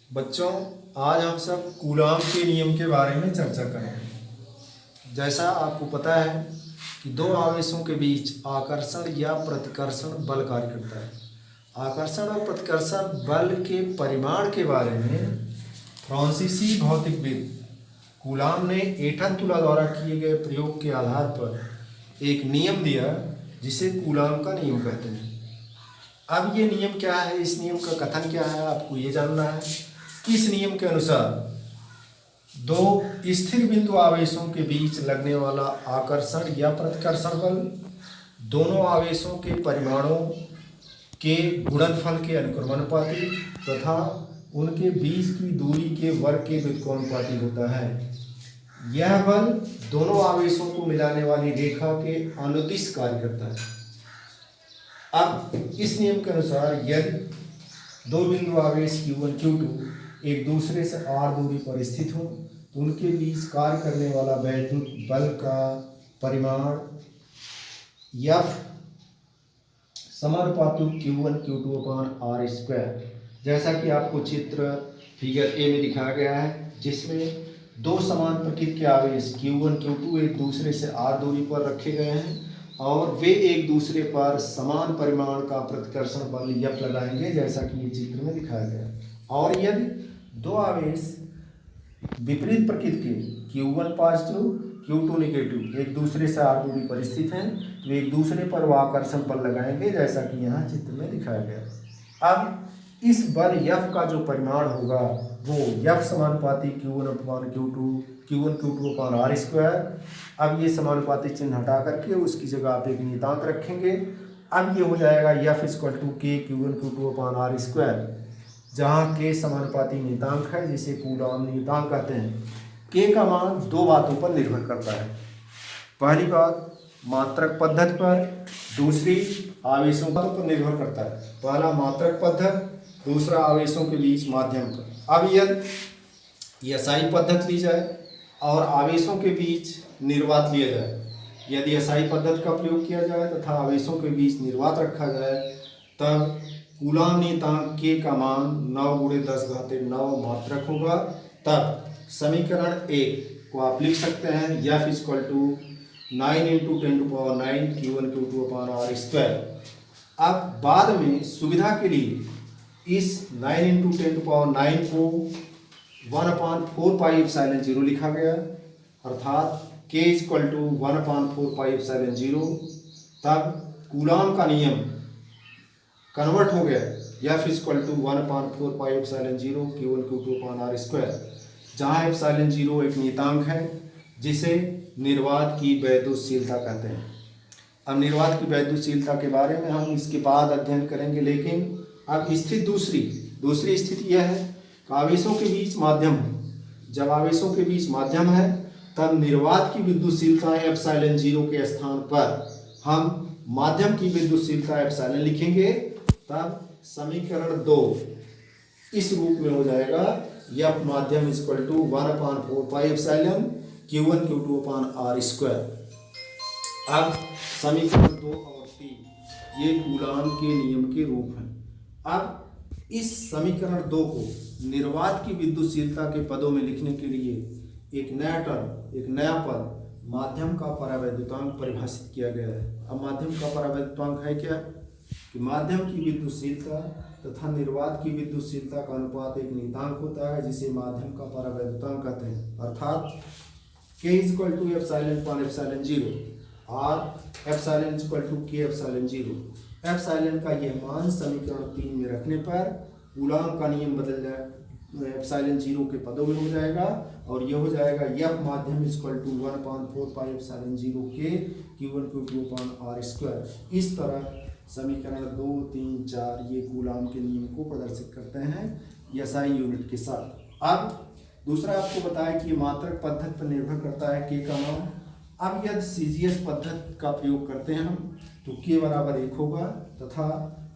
बच्चों, आज हम सब कूलाम के नियम के बारे में चर्चा करेंगे। जैसा आपको पता है कि दो आवेशों के बीच आकर्षण या प्रतिकर्षण बल कार्य करता है। आकर्षण और प्रतिकर्षण बल के परिमाण के बारे में फ्रांसीसी भौतिकविद कूलाम ने एटम तुला द्वारा किए गए प्रयोग के आधार पर एक नियम दिया जिसे कूलाम का नियम कहते हैं। अब ये नियम क्या है, इस नियम का कथन क्या है, आपको ये जानना है। इस नियम के अनुसार दो स्थिर बिंदु आवेशों के बीच लगने वाला आकर्षण या प्रतिकर्षण बल दोनों आवेशों के परिमाणों के गुणनफल के अनुक्रमानुपाती तथा उनके बीच की दूरी के वर्ग के व्युत्क्रमानुपाती होता है। यह बल दोनों आवेशों को मिलाने वाली रेखा के अनुदिश कार्य करता है। अब इस नियम के अनुसार यदि दो बिंदु आवेश Q1 Q2 एक दूसरे से r दूरी पर स्थित हो तो उनके बीच कार्य करने वाला वैद्युत बल का परिमाण F समानुपाती Q1 Q2 upon R square, जैसा कि आपको चित्र फिगर ए में दिखाया गया है, जिसमें दो समान प्रकृति के आवेश Q1 Q2 एक दूसरे से r दूरी पर रखे गए हैं और वे एक दूसरे पर समान परिमाण का प्रतिकर्षण बल F लगाएंगे, जैसा कि ये चित्र में दिखाया गया है। और यदि दो आवेश विपरीत प्रकृति के Q1 पॉजिटिव Q2 नेगेटिव एक दूसरे से r दूरी पर स्थित हैं तो एक दूसरे पर वह आकर्षण बल लगाएंगे, जैसा कि यहाँ चित्र में दिखाया गया। अब इस बल F का जो परिमाण होगा वो F समानुपाती Q1 अपान Q1 Q2 upon R square. अब ये समानुपाती चिन्ह हटा करके उसकी जगह आप एक नियतांक रखेंगे। अब ये हो जाएगा F equal to K Q1 Q2 upon R square, जहाँ K समानुपाती नियतांक है जिसे कूलाम नियतांक कहते हैं। K का मान दो बातों पर निर्भर करता है। पहली बात मात्रक पद्धति पर, दूसरी आवेशों पर निर्भर करता है। पहला मात्रक पद्धति, दूसरा आवेशों के बीच माध्यम पर। अब यदि SI पद्धति ली जाए और आवेशों के बीच निर्वात लिया जाए, यदि SI पद्धति का प्रयोग किया जाए तथा आवेशों के बीच निर्वात रखा जाए, तब कूलाम नियतांक K का मान 9 × 10⁻⁹ मात्रक होगा। तब समीकरण 1 को आप लिख सकते हैं F equal to 9 × 10⁹ Q1 Q2 upon R square. अब बाद में सुविधा के लिए इस 9 × 10⁹ को 1/4πε0 लिखा गया, अर्थात K इक्वल टू 1/4πε0। तब कूलाम का नियम कन्वर्ट हो गया F equal to 1/4πε0 Q1 Q2 upon R square, जहाँ ε0 एक नियतांक है जिसे निर्वात की वैद्युतशीलता कहते हैं। अब निर्वात की वैद्युतशीलता के बारे में हम इसके बाद अध्ययन करेंगे, लेकिन अब स्थिति दूसरी स्थिति यह है कि आवेशों के बीच माध्यम है। जब आवेशों के बीच माध्यम है तब निर्वात की विद्युतशीलता ε0 के स्थान पर हम माध्यम की विद्युतशीलता ε लिखेंगे। तब समीकरण 2 इस रूप में हो जाएगा F माध्यम equal to 1/4πε Q1 Q2 upon R square. अब समीकरण 2 और 3 ये कूलाम के नियम के रूप हैं। अब इस समीकरण 2 को निर्वात की विद्युतशीलता के पदों में लिखने के लिए एक नया पद माध्यम का परावैद्युतांक परिभाषित किया गया है। अब माध्यम का परावैद्युतांक है क्या कि माध्यम की विद्युतशीलता तथा निर्वात की विद्युतशीलता का अनुपात एक नियतांक होता है जिसे माध्यम का परावैद्युतांक कहते हैं, अर्थात K इक्वल टू ε/ε0 और ε इक्वल टू K ε0। ε का यह मान समीकरण 3 में रखने पर कूलाम का नियम बदल जाए, ε0 के पदों में हो जाएगा और यह हो जाएगा F माध्यम equal to 1/4πε0 K Q1 Q2 upon R square. इस तरह समीकरण 2, 3, 4 ये कूलाम के नियम को प्रदर्शित करते हैं SI यूनिट के साथ। अब दूसरा आपको बताया कि मात्रक पद्धति पर निर्भर करता है K का मान। अब यदि CGS पद्धति का प्रयोग करते हैं हम तो K बराबर 1 होगा तथा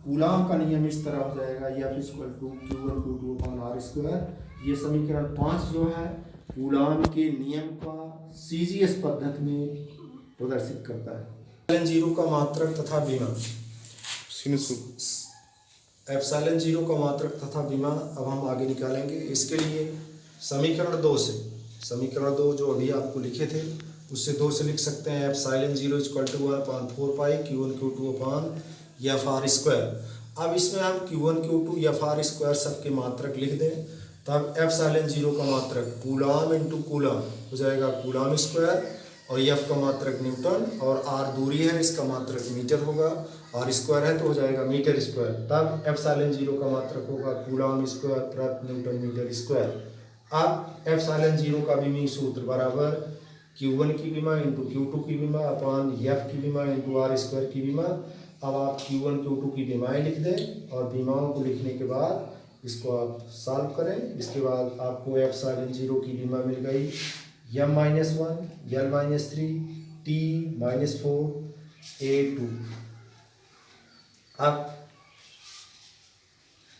कूलाम का नियम इस तरह हो जाएगा F equal to Q1 Q2 upon R square. ये समीकरण 5 जो है कूलाम के नियम का CGS पद्धति में प्रदर्शित करता है। 0 का मात्रक तथा विमा एप्सिलॉन जीरो का मात्रक तथा विमा अब हम आगे निकालेंगे। इसके लिए समीकरण 2 से, समीकरण 2 जो अभी आपको लिखे थे उससे 2 से लिख सकते हैं epsilon zero equal to 1/4 pi Q1 Q2 upon F square. अब इसमें हम Q1 Q2 एफ स्क्वायर सबके मात्रक लिख दें, तब एप्सिलॉन जीरो का मात्रक कूलाम इंटू कूलाम हो जाएगा कूलाम स्क्वायर, और एफ का मात्रक न्यूटन, और आर दूरी है इसका मात्रक मीटर होगा, आर स्क्वायर है तो हो जाएगा मीटर स्क्वायर। तब एप्सिलॉन जीरो का मात्रक होगा कूलाम स्क्वायर प्रति न्यूटन मीटर स्क्वायर। अब एप्सिलॉन जीरो का विमीय सूत्र बराबर Q1 की विमा इंटू Q2 की विमा अपॉन एफ की विमा इंटू आर स्क्वायर की विमा। अब आप Q1 Q2 की विमाएँ लिख दें और विमाओं को लिखने के बाद इसको आप सॉल्व करें। इसके बाद आपको एप्सिलॉन जीरो की विमा मिल गई m-1 l-3 t-4 a2। अब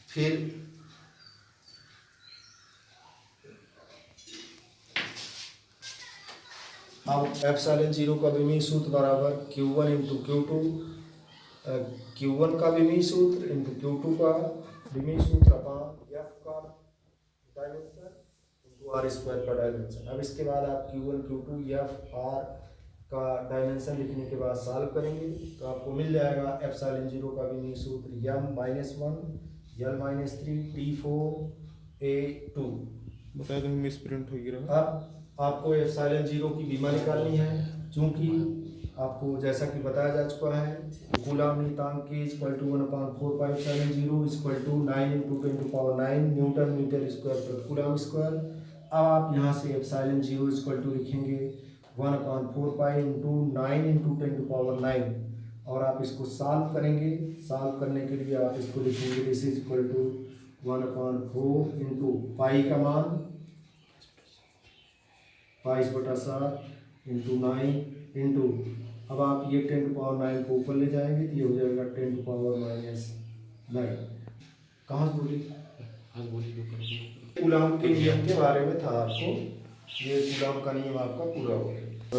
फिर एप्सिलॉन जीरो का विमीय सूत्र बराबर Q1 इंटू Q2, Q1 का विमीय सूत्र इंटू Q2 का विमीय सूत्र अपॉन एफ का डायमेंशन इंटू आर स्क्वायर का डायमेंशन। अब इसके बाद आप Q1 Q2 एफ आर का डायमेंशन लिखने के बाद सॉल्व करेंगे तो आपको मिल जाएगा एप्सिलॉन जीरो का विमीय सूत्र m-1 l-3 t-4 a2। बता दो मिस प्रिंट हो गया। अब आपको एप्सिलॉन जीरो की विमा निकालनी है, क्योंकि आपको जैसा कि बताया जा चुका है कूलाम नियतांक K equal to 1/4 pi epsilon zero equal to 9 into 10⁹ newton metre square प्रति कूलाम स्क्वायर। अब आप यहाँ से एप्सिलॉन जीरो इक्वल टू लिखेंगे 1/4 पाई इंटू 9 इंटू 10⁹, और आप इसको सॉल्व करेंगे। सॉल्व करने के लिए आप इसको लिखेंगे this is equal to 1/4 into pi का मान 22/7 इंटू 9 इंटू, अब आप ये 10⁹ को ऊपर ले जाएंगे तो ये हो जाएगा 10⁻⁹। कहाँ से बोली? कूलाम के नियम के बारे में था आपको, ये कूलाम का नियम आपका पूरा हो गया।